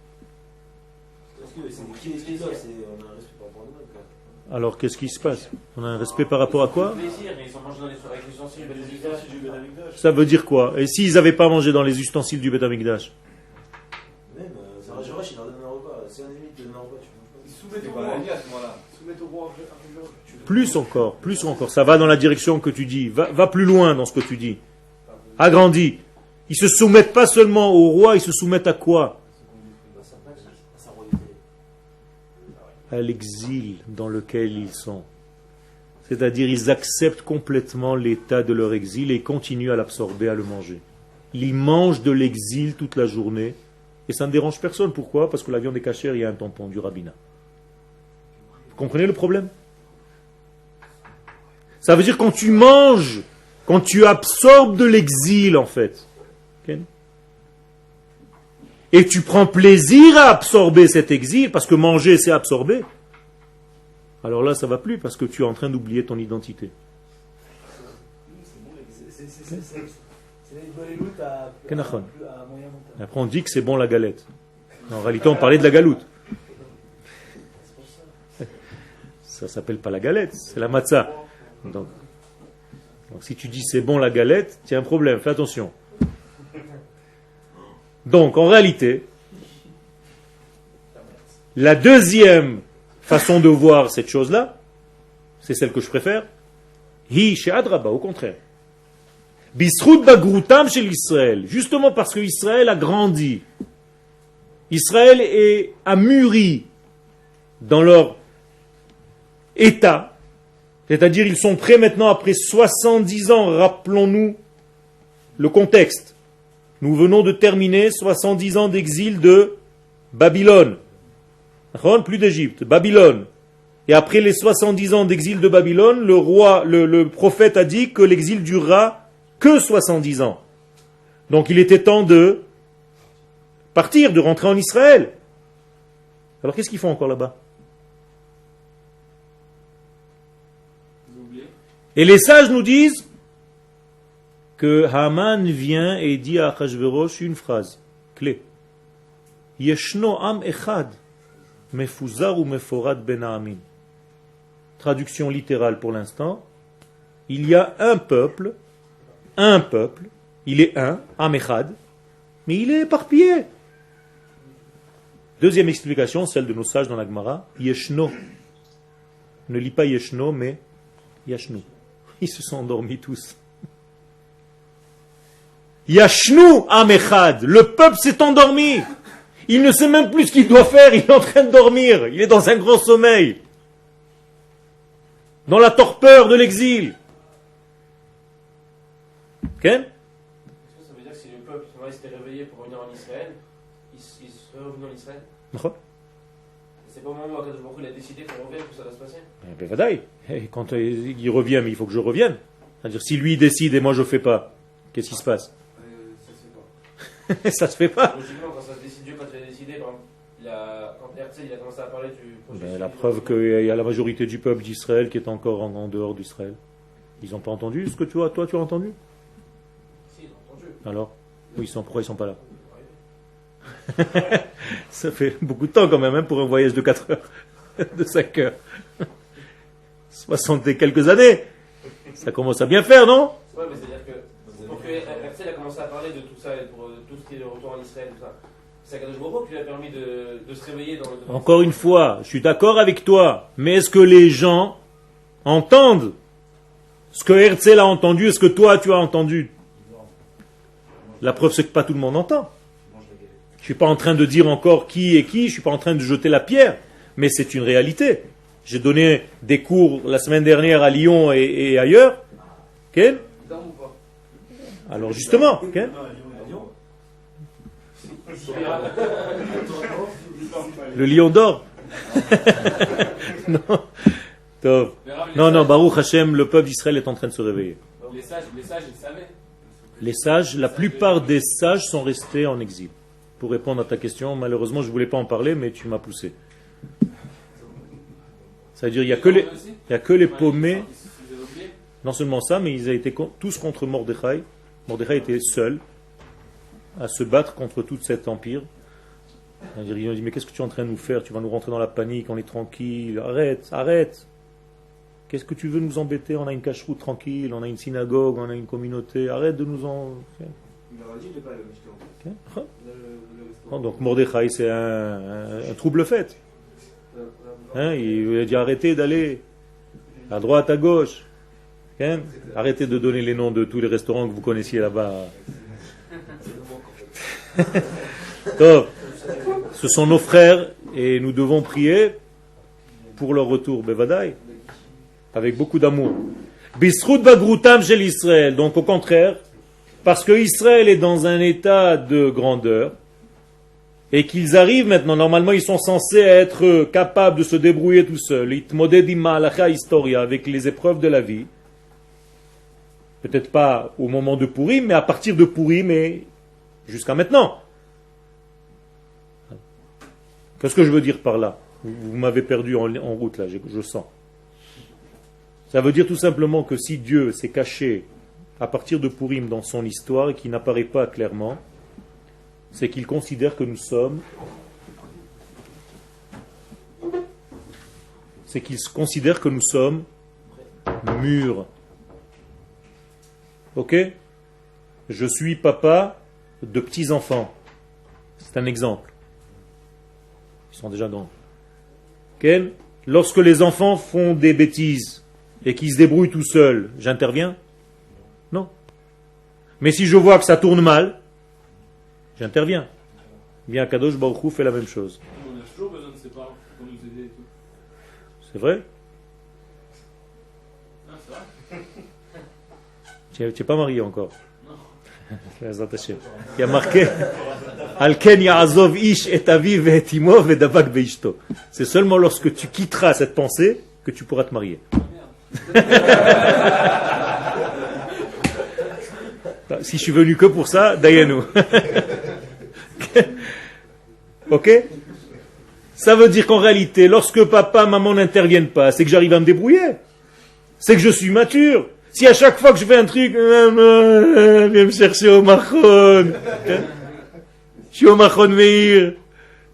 Alors qu'est-ce qui se passe? On a un respect par rapport à quoi? Ça veut dire quoi? Et s'ils n'avaient pas mangé dans les ustensiles du Beth Amikdash? Plus encore, ça va dans la direction que tu dis. Va plus loin dans ce que tu dis. Agrandis. Ils se soumettent pas seulement au roi, ils se soumettent à quoi? À l'exil dans lequel ils sont. C'est-à-dire, ils acceptent complètement l'état de leur exil et continuent à l'absorber, à le manger. Ils mangent de l'exil toute la journée et ça ne dérange personne. Pourquoi? Parce que la viande est cachère, il y a un tampon du rabbinat. Vous comprenez le problème? Ça veut dire quand tu manges, quand tu absorbes de l'exil en fait, okay? Et tu prends plaisir à absorber cet exil, parce que manger c'est absorber, alors là ça va plus, parce que tu es en train d'oublier ton identité. C'est une galoute à moyen montant. Après on dit que c'est bon la galette. En réalité on parlait de la galoute. Ça s'appelle pas la galette, c'est la matzah. Donc si tu dis c'est bon la galette, tu as un problème, fais attention. Donc en réalité, la deuxième façon de voir cette chose-là, c'est celle que je préfère, hi she'adraba, au contraire. Bisrut bagrutam shel Israël, justement parce que Israël a grandi. Israël a mûri dans leur état. C'est-à-dire, ils sont prêts maintenant, après 70 ans, rappelons-nous le contexte. Nous venons de terminer 70 ans d'exil de Babylone. Plus d'Égypte, Babylone. Et après les 70 ans d'exil de Babylone, le roi, le prophète a dit que l'exil durera que 70 ans. Donc il était temps de partir, de rentrer en Israël. Alors qu'est-ce qu'ils font encore là-bas? Et les sages nous disent que Haman vient et dit à Achashverosh une phrase clé. Yeshno am echad, mefuzar ou meforad ben ha'amin. Traduction littérale pour l'instant. Il y a un peuple, il est un, am echad, mais il est éparpillé. Deuxième explication, celle de nos sages dans la Gemara, Yeshno. Ne lis pas Yeshno, mais Yashnu. Ils se sont endormis tous. Yashnu Amechad, le peuple s'est endormi. Il ne sait même plus ce qu'il doit faire, il est en train de dormir. Il est dans un grand sommeil. Dans la torpeur de l'exil. Ok? Ça veut dire que si le peuple s'était réveillé pour venir en Israël, il serait revenu en Israël? C'est pas au moment où Akadosh Baruch Hu a décidé qu'on revienne que ça va se passer? Ben vadaï. Quand il revient, mais il faut que je revienne. C'est-à-dire, si lui décide et moi je ne fais pas, qu'est-ce qui se passe? Ça se fait pas. Logiquement, quand ça se décide, Dieu, quand il a décidé, par exemple, quand Eretz Herzl, il a commencé à parler du projet. Ben, la preuve qu'il y a la majorité du peuple d'Israël qui est encore en dehors d'Israël. Ils n'ont pas entendu ce que toi tu as entendu? Si, ils ont entendu. Alors pourquoi ils sont pas là? Ça fait beaucoup de temps quand même, hein, pour un voyage de 4 heures, de 5 heures. 60 et quelques années. Ça commence à bien faire, non? Ouais, mais c'est-à-dire que pour que Herzl a commencé à parler de tout ça, et pour tout ce qui est le retour en Israël, tout ça, c'est Akadosh Baruch Hu qui lui a permis de se réveiller dans le... Encore une fois, je suis d'accord avec toi, mais est-ce que les gens entendent ce que Herzl a entendu, est-ce que toi tu as entendu? La preuve c'est que pas tout le monde entend. Je suis pas en train de dire encore qui est qui, je suis pas en train de jeter la pierre, mais c'est une réalité. J'ai donné des cours la semaine dernière à Lyon et ailleurs. Quel? Alors justement, quel? Le lion d'or. Non. Tov. Non, Baruch Hashem, le peuple d'Israël est en train de se réveiller. Les sages, ils savaient. Les sages, la plupart des sages sont restés en exil. Pour répondre à ta question, malheureusement, je ne voulais pas en parler, mais tu m'as poussé. Ça veut dire qu'il n'y a que les paumés. Non seulement ça, mais ils ont été tous contre Mordechai. Mordechai était seul à se battre contre tout cet empire. Ils ont dit, mais qu'est-ce que tu es en train de nous faire? Tu vas nous rentrer dans la panique, on est tranquille. Arrête. Qu'est-ce que tu veux nous embêter? On a une cache-route tranquille, on a une synagogue, on a une communauté. Arrête de nous en... Donc Mordechai, c'est un trouble fait. Il a dit arrêtez d'aller à droite, à gauche. Arrêtez de donner les noms de tous les restaurants que vous connaissiez là-bas. Donc, ce sont nos frères et nous devons prier pour leur retour, Bevadaï, avec beaucoup d'amour. Bisrout bagroutam shel Israël. Donc au contraire, parce que Israël est dans un état de grandeur et qu'ils arrivent maintenant, normalement ils sont censés être capables de se débrouiller tout seuls, itmodedim ma'alacha historia, avec les épreuves de la vie. Peut-être pas au moment de Purim, mais à partir de Purim et jusqu'à maintenant. Qu'est-ce que je veux dire par là? Vous m'avez perdu en route là, je sens. Ça veut dire tout simplement que si Dieu s'est caché à partir de Purim dans son histoire et qui n'apparaît pas clairement, c'est qu'il considère que nous sommes... C'est qu'il considère que nous sommes mûrs. Ok? Je suis papa de petits-enfants. C'est un exemple. Ils sont déjà grands. Okay? Lorsque les enfants font des bêtises et qu'ils se débrouillent tout seuls, j'interviens? Non. Mais si je vois que ça tourne mal, j'interviens. Bien, Kadosh Baruch Hu fait la même chose. On a toujours besoin de ses parents pour nous aider et tout. C'est vrai? Non, c'est vrai. Tu n'es pas marié encore. Il y a marqué Alken ya'azov ish et aviv et imo vedavak beishto. C'est seulement lorsque tu quitteras cette pensée que tu pourras te marier. Si je suis venu que pour ça, Dayanu. Ok? Ça veut dire qu'en réalité, lorsque papa, maman n'interviennent pas, c'est que j'arrive à me débrouiller. C'est que je suis mature. Si à chaque fois que je fais un truc, viens me chercher au Machon. Je suis au Machon Meir.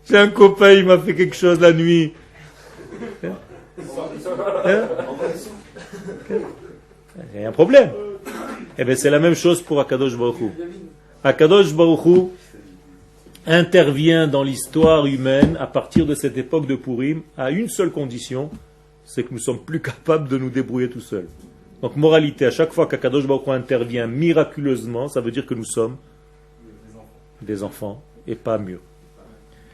J'ai un copain, il m'a fait quelque chose la nuit. Il y a un problème. Eh bien, c'est la même chose pour Akadosh Baruch Hu. Akadosh Baruch Hu intervient dans l'histoire humaine à partir de cette époque de Purim à une seule condition, c'est que nous sommes plus capables de nous débrouiller tout seuls. Donc, moralité, à chaque fois qu'Akadosh Baruch Hu intervient miraculeusement, ça veut dire que nous sommes des enfants et pas mûrs.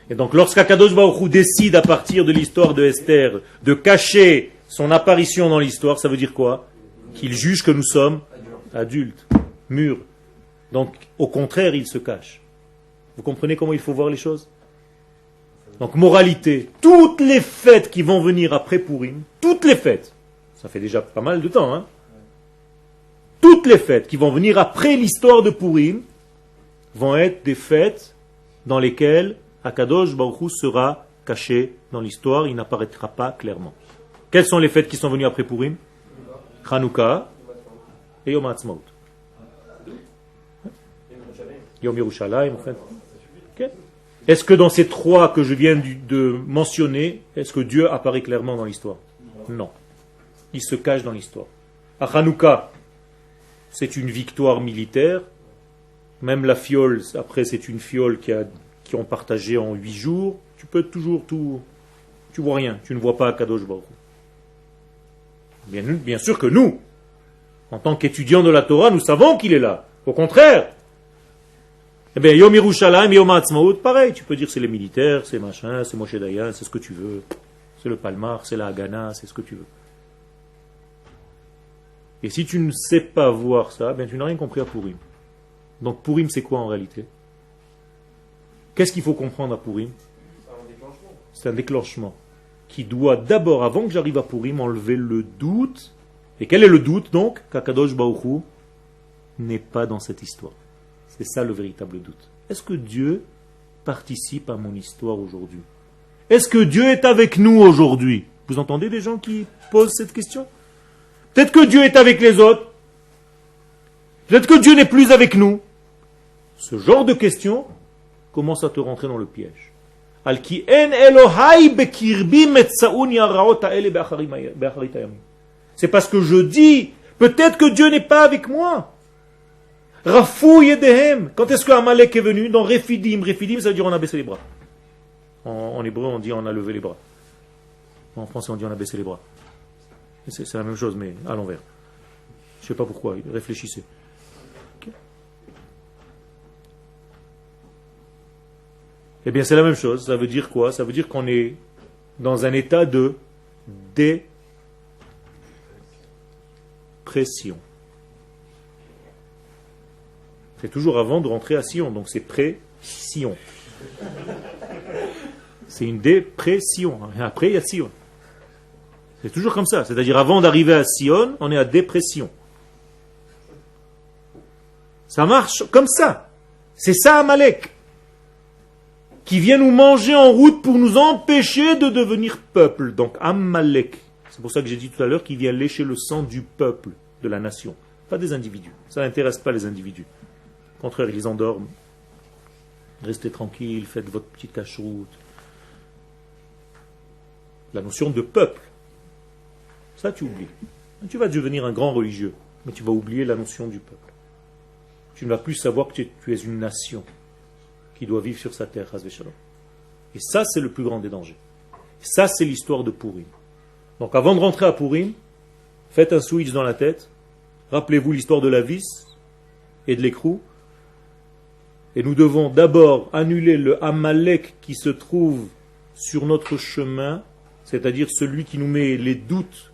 Et donc, lorsqu'Akadosh Baruch Hu décide à partir de l'histoire de Esther de cacher son apparition dans l'histoire, ça veut dire quoi? Qu'il juge que nous sommes adultes, mûrs. Donc, au contraire, il se cache. Vous comprenez comment il faut voir les choses? Donc, moralité, toutes les fêtes qui vont venir après Purim, toutes les fêtes, ça fait déjà pas mal de temps, hein? Toutes les fêtes qui vont venir après l'histoire de Purim vont être des fêtes dans lesquelles Akadosh Baruch Hu sera caché dans l'histoire, il n'apparaîtra pas clairement. Quelles sont les fêtes qui sont venues après Purim? Hanouka et Yom HaAtzmaut. Yom Yerushalayim, en fait. Okay. Est-ce que dans ces trois que je viens de mentionner, est-ce que Dieu apparaît clairement dans l'histoire? Non. Il se cache dans l'histoire. À Hanouka, c'est une victoire militaire. Même la fiole, après c'est une fiole qui ont partagé en 8 jours. Tu peux toujours tout... Tu vois rien. Tu ne vois pas Kadosh Baruch Hu. Bien sûr que nous, en tant qu'étudiants de la Torah, nous savons qu'il est là. Au contraire. Eh bien, Yom Yerushalayim, Yom HaAtzmaut, pareil. Tu peux dire c'est les militaires, c'est machin, c'est Moshe Dayan, c'est ce que tu veux. C'est le Palmar, c'est la Haganah, c'est ce que tu veux. Et si tu ne sais pas voir ça, ben tu n'as rien compris à Purim. Donc Purim, c'est quoi en réalité? Qu'est-ce qu'il faut comprendre à Purim? C'est un déclenchement qui doit d'abord, avant que j'arrive à Purim, enlever le doute. Et quel est le doute donc? Qu'Akadosh Baruch Hu n'est pas dans cette histoire. C'est ça le véritable doute. Est-ce que Dieu participe à mon histoire aujourd'hui? Est-ce que Dieu est avec nous aujourd'hui? Vous entendez des gens qui posent cette question? Peut-être que Dieu est avec les autres. Peut-être que Dieu n'est plus avec nous. Ce genre de questions commence à te rentrer dans le piège. C'est parce que je dis, peut-être que Dieu n'est pas avec moi. Rafou yedehem. Quand est-ce que Amalek est venu? Dans Refidim. Refidim, ça veut dire on a baissé les bras. En hébreu, on dit on a levé les bras. En français, on dit on a baissé les bras. C'est la même chose, mais à l'envers. Je ne sais pas pourquoi, réfléchissez. Okay. Eh bien, c'est la même chose. Ça veut dire quoi? Ça veut dire qu'on est dans un état de dépression. C'est toujours avant de rentrer à Sion, donc c'est pré-Sion. C'est une dépression. Après, il y a Sion. C'est toujours comme ça. C'est-à-dire, avant d'arriver à Sion, on est à dépression. Ça marche comme ça. C'est ça Amalek. Qui vient nous manger en route pour nous empêcher de devenir peuple. Donc Amalek. C'est pour ça que j'ai dit tout à l'heure qu'il vient lécher le sang du peuple, de la nation. Pas des individus. Ça n'intéresse pas les individus. Au contraire, ils endorment. Restez tranquilles, faites votre petite cache-route. La notion de peuple. Ça, tu oublies. Tu vas devenir un grand religieux, mais tu vas oublier la notion du peuple. Tu ne vas plus savoir que tu es une nation qui doit vivre sur sa terre. Et ça, c'est le plus grand des dangers. Ça, c'est l'histoire de Purim. Donc, avant de rentrer à Purim, faites un switch dans la tête. Rappelez-vous l'histoire de la vis et de l'écrou. Et nous devons d'abord annuler le Amalek qui se trouve sur notre chemin, c'est-à-dire celui qui nous met les doutes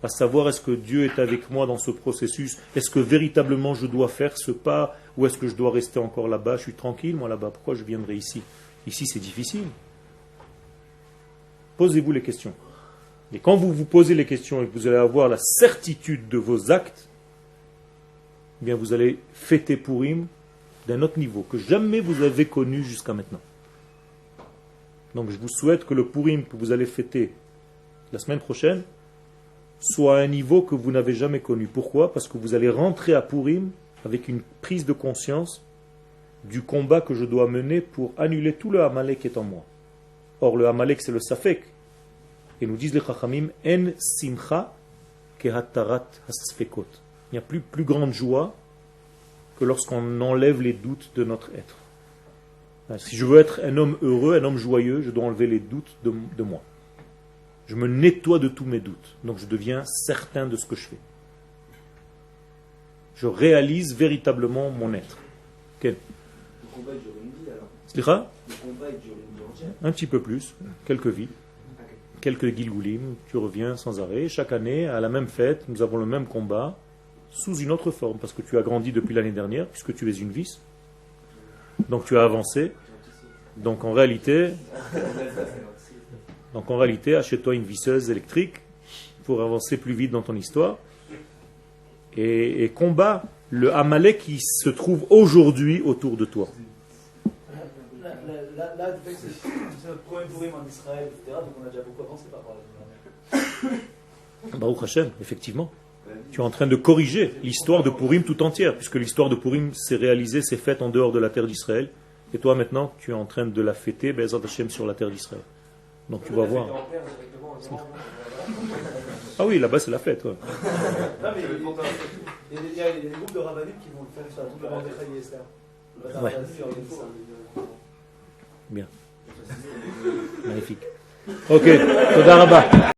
à savoir est-ce que Dieu est avec moi dans ce processus, est-ce que véritablement je dois faire ce pas, ou est-ce que je dois rester encore là-bas, je suis tranquille moi là-bas, pourquoi je viendrai ici? Ici c'est difficile. Posez-vous les questions. Et quand vous vous posez les questions et que vous allez avoir la certitude de vos actes, eh bien vous allez fêter Purim d'un autre niveau que jamais vous avez connu jusqu'à maintenant. Donc je vous souhaite que le Purim que vous allez fêter la semaine prochaine soit à un niveau que vous n'avez jamais connu. Pourquoi? Parce que vous allez rentrer à Purim avec une prise de conscience du combat que je dois mener pour annuler tout le Amalek qui est en moi. Or, le Amalek, c'est le Safek. Et nous disent les Chachamim, En simcha kehatarat hasfekot. Il n'y a plus grande joie que lorsqu'on enlève les doutes de notre être. Si je veux être un homme heureux, un homme joyeux, je dois enlever les doutes de moi. Je me nettoie de tous mes doutes. Donc je deviens certain de ce que je fais. Je réalise véritablement mon être. Quel? Le combat dure une vie alors. Slicha? Le combat dure une vie entière. Un petit peu plus, quelques vies, quelques gilgoulim, tu reviens sans arrêt. Chaque année, à la même fête, nous avons le même combat, sous une autre forme, parce que tu as grandi depuis l'année dernière, puisque tu es une vis. Donc tu as avancé. Donc en réalité, achète-toi une visseuse électrique pour avancer plus vite dans ton histoire. Et combat le Amalek qui se trouve aujourd'hui autour de toi. là, c'est notre premier Purim en Israël, etc. Donc on a déjà beaucoup avancé par rapport à la Baruch Hashem, effectivement. Tu es en train de corriger l'histoire de Purim tout entière, puisque l'histoire de Purim s'est réalisée, s'est faite en dehors de la terre d'Israël. Et toi maintenant, tu es en train de la fêter, Be'ezrat Hashem, sur la terre d'Israël. Donc tu vas voir. Ah oui, là-bas c'est la fête. Ouais. Non, mais il y a des groupes de rabbinim qui vont le faire sur la tombe de Mordechai et Esther. Ouais. Bien. Magnifique. Ok, Toda Rabba.